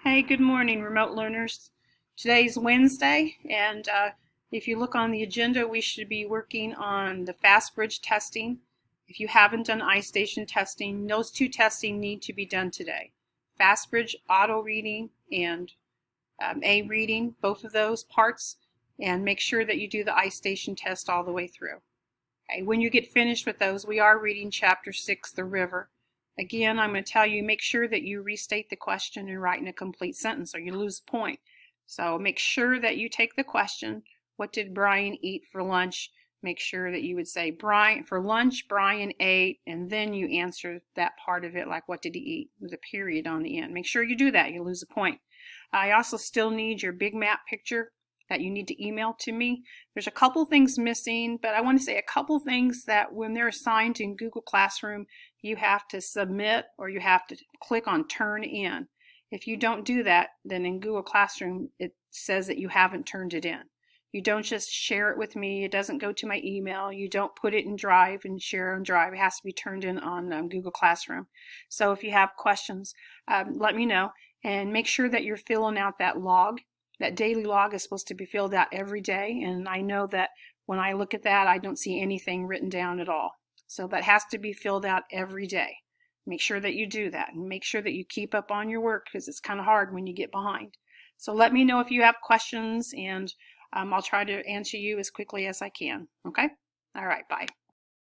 Hey, good morning, remote learners. Today's Wednesday, and if you look on the agenda, we should be working on the FastBridge testing. If you haven't done iStation testing, those two testing need to be done today. FastBridge auto reading and A reading, both of those parts, and make sure that you do the iStation test all the way through. Okay, when you get finished with those, we are reading Chapter 6, The River. Again, I'm going to tell you, make sure that you restate the question and write in a complete sentence or you lose a point. So make sure that you take the question, what did Brian eat for lunch? Make sure that you would say, Brian, for lunch, Brian ate, and then you answer that part of it, like what did he eat, with a period on the end. Make sure you do that, you lose a point. I also still need your big map picture that you need to email to me. There's a couple things missing, but I want to say a couple things that when they're assigned in Google Classroom, you have to submit or you have to click on turn in. If you don't do that, then in Google Classroom, it says that you haven't turned it in. You don't just share it with me. It doesn't go to my email. You don't put it in Drive and share on Drive. It has to be turned in on Google Classroom. So if you have questions, let me know and make sure that you're filling out that log. That daily log is supposed to be filled out every day, and I know that when I look at that, I don't see anything written down at all. So that has to be filled out every day. Make sure that you do that, and make sure that you keep up on your work because it's kind of hard when you get behind. So let me know if you have questions, and I'll try to answer you as quickly as I can. Okay? All right, bye.